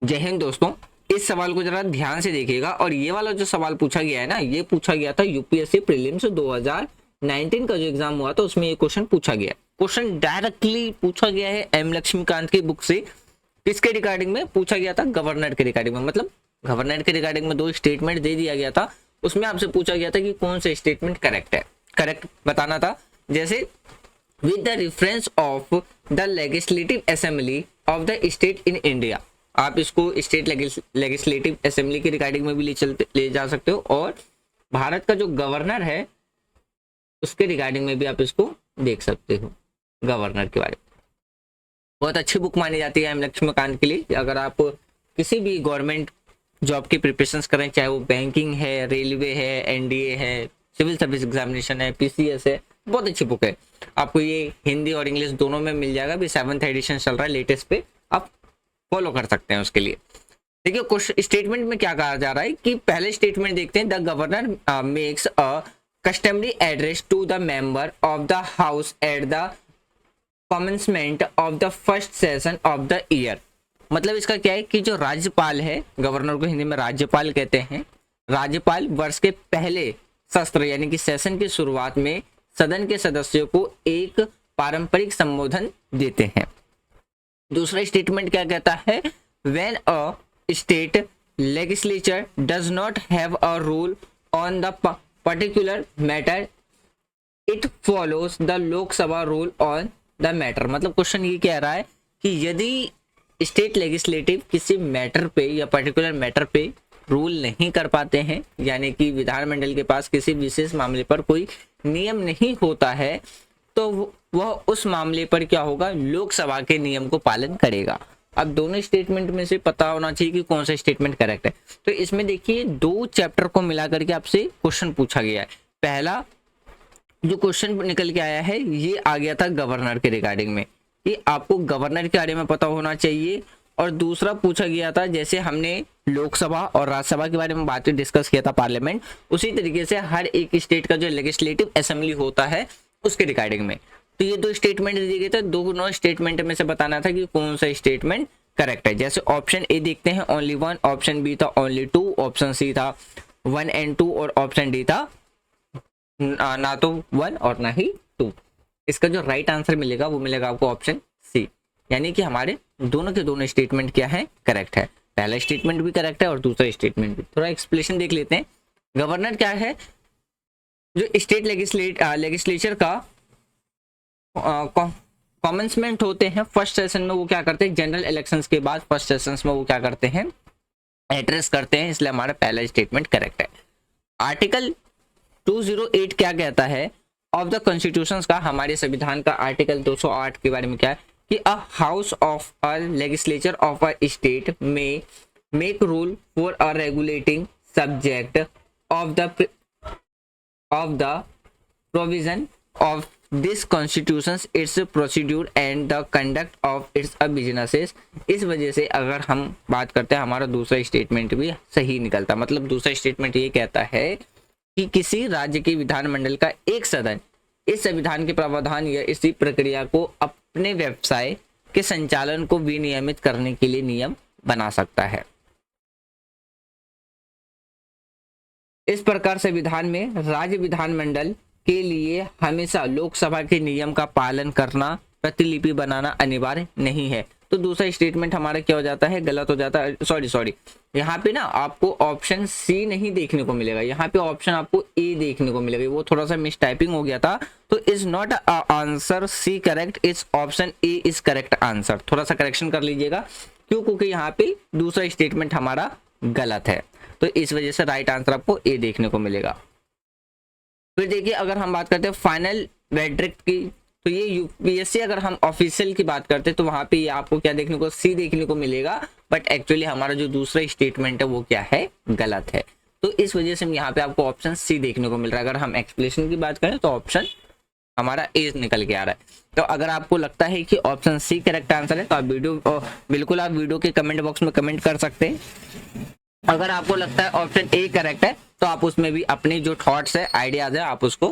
जय हिंद दोस्तों, इस सवाल को जरा ध्यान से देखिएगा। और ये वाला जो सवाल पूछा गया है ना, ये पूछा गया था यूपीएससी प्रीलिम्स 2019 का जो एग्जाम हुआ था उसमें ये क्वेश्चन पूछा गया। क्वेश्चन डायरेक्टली पूछा गया है एम लक्ष्मीकांत की बुक से। किसके रिगार्डिंग में पूछा गया था? गवर्नर के रिगार्डिंग में। मतलब गवर्नर के रिगार्डिंग में दो स्टेटमेंट दे दिया गया था, उसमें आपसे पूछा गया था कि कौन सा स्टेटमेंट करेक्ट है, करेक्ट बताना था। जैसे with the reference of the legislative assembly of the state in India, आप इसको स्टेट लेजिस्लेटिव असेंबली के रिगार्डिंग में भी ले जा सकते हो, और भारत का जो गवर्नर है उसके रिगार्डिंग में भी आप इसको देख सकते हो, गवर्नर के बारे में। बहुत अच्छी बुक मानी जाती है एम लक्ष्मीकांत के लिए। अगर आप किसी भी गवर्नमेंट जॉब की प्रिपरेशंस करें, चाहे वो बैंकिंग है, रेलवे है, एनडीए है, सिविल सर्विस एग्जामिनेशन है, पीसीएस है, बहुत अच्छी बुक है। आपको ये हिंदी और इंग्लिश दोनों में मिल जाएगा। अभी 7th एडिशन चल रहा है लेटेस्ट पे, आप फॉलो कर सकते हैं उसके लिए। देखिए क्वेश्चन स्टेटमेंट में क्या कहा जा रहा है कि पहले स्टेटमेंट देखते हैं। The governor makes a customary address to the member of the house at the commencement of the first session of the year. मतलब इसका क्या है कि जो राज्यपाल है, गवर्नर को हिंदी में राज्यपाल कहते हैं, राज्यपाल वर्ष के पहले सत्र यानी कि सेशन की शुरुआत में सदन के सदस्यों को एक पारंपरिक संबोधन देते हैं। दूसरा स्टेटमेंट क्या कहता है? When a state legislature does not have a rule on the particular matter it follows the Lok Sabha rule on the matter. मतलब क्वेश्चन ये कह रहा है कि यदि स्टेट लेजिस्लेटिव किसी मैटर पे या पर्टिकुलर मैटर पे रूल नहीं कर पाते हैं, यानी कि विधानमंडल के पास किसी विशेष मामले पर कोई नियम नहीं होता है, तो वह उस मामले पर क्या होगा? लोकसभा के नियम को पालन करेगा। अब दोनों स्टेटमेंट में से पता होना चाहिए कि कौन सा स्टेटमेंट करेक्ट है। तो इसमें देखिए दो चैप्टर को मिला करके आपसे क्वेश्चन पूछा गया है। पहला जो क्वेश्चन निकल के आया है ये आ गया था गवर्नर के रिगार्डिंग में, कि आपको गवर्नर के बारे में पता होना चाहिए। और दूसरा पूछा गया था, जैसे हमने लोकसभा और राज्यसभा के बारे में बात डिस्कस किया था पार्लियामेंट, उसी तरीके से हर एक स्टेट का जो लेजिस्लेटिव असेंबली होता है उसके रिगार्डिंग में। तो ये दो स्टेटमेंट दिए गए थे, दोनों स्टेटमेंट में से बताना था कि कौन सा स्टेटमेंट करेक्ट है। जैसे ऑप्शन ए देखते हैं ओनली 1, ऑप्शन बी था ओनली 2, ऑप्शन सी था 1 and 2 और ऑप्शन डी था ना तो 1 और ना ही 2। इसका जो राइट आंसर मिलेगा वो मिलेगा आपको ऑप्शन सी, यानी कि हमारे दोनों के दोनों स्टेटमेंट क्या है? करेक्ट है। पहला स्टेटमेंट भी करेक्ट है और दूसरा स्टेटमेंट भी। थोड़ा एक्सप्लेनेशन देख लेते हैं। गवर्नर क्या है? जो स्टेट लेजिस्लेचर का कमेंसमेंट होते हैं फर्स्ट सेशन में, वो क्या करते हैं? जनरल इलेक्शंस के बाद फर्स्ट सेशंस में वो क्या करते हैं? एड्रेस करते हैं। इसलिए हमारा पहला स्टेटमेंट करेक्ट है। आर्टिकल 208 क्या कहता है ऑफ द कॉन्स्टिट्यूशन का? हमारे संविधान का आर्टिकल 208 के बारे में क्या है कि a house of a legislature of a state में make rule for a regulating subject of the provision of this constitution, its procedure and the conduct of its businesses. इस वजह से अगर हम बात करते हैं हमारा दूसरा स्टेटमेंट भी सही निकलता। मतलब दूसरा स्टेटमेंट ये कहता है कि किसी राज्य के विधानमंडल का एक सदन इस संविधान के प्रावधान या इसी प्रक्रिया को अपने व्यवसाय के संचालन को विनियमित करने के लिए नियम बना सकता है। इस प्रकार संविधान में राज्य विधानमंडल के लिए हमेशा लोकसभा के नियम का पालन करना, प्रतिलिपि बनाना अनिवार्य नहीं है। तो दूसरा स्टेटमेंट हमारा क्या हो जाता है? गलत हो जाता है। सॉरी, यहाँ पे ना आपको ऑप्शन सी नहीं देखने को मिलेगा, यहाँ पे ऑप्शन आपको ए देखने को मिलेगा। वो थोड़ा सा मिस टाइपिंग हो गया था। तो is not answer C correct, is option A is correct answer. थोड़ा सा करेक्शन कर लीजिएगा, क्यों? क्योंकि यहाँ पे दूसरा स्टेटमेंट हमारा गलत है, तो इस वजह से राइट आंसर आपको ए देखने को मिलेगा। फिर देखिए अगर हम बात करते हैं फाइनल वर्डिक्ट की, तो ये यूपीएससी अगर हम ऑफिशियल की बात करते हैं तो वहां पे ये आपको क्या देखने को? सी देखने को मिलेगा। बट एक्चुअली हमारा जो दूसरा स्टेटमेंट है वो क्या है? गलत है। तो इस वजह से यहाँ पे आपको ऑप्शन सी देखने को मिल रहा है। अगर हम एक्सप्लेनेशन की बात करें तो ऑप्शन हमारा ए निकल के आ रहा है। तो अगर आपको लगता है कि ऑप्शन सी करेक्ट आंसर है तो आप बिल्कुल आप वीडियो के कमेंट बॉक्स में कमेंट कर सकते हैं। अगर आपको लगता है ऑप्शन ए करेक्ट है तो आप उसमें भी अपनी जो थॉट्स है, आइडियाज है, आप उसको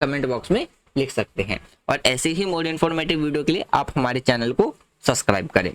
कमेंट बॉक्स में लिख सकते हैं। और ऐसे ही मोर इन्फॉर्मेटिव वीडियो के लिए आप हमारे चैनल को सब्सक्राइब करें।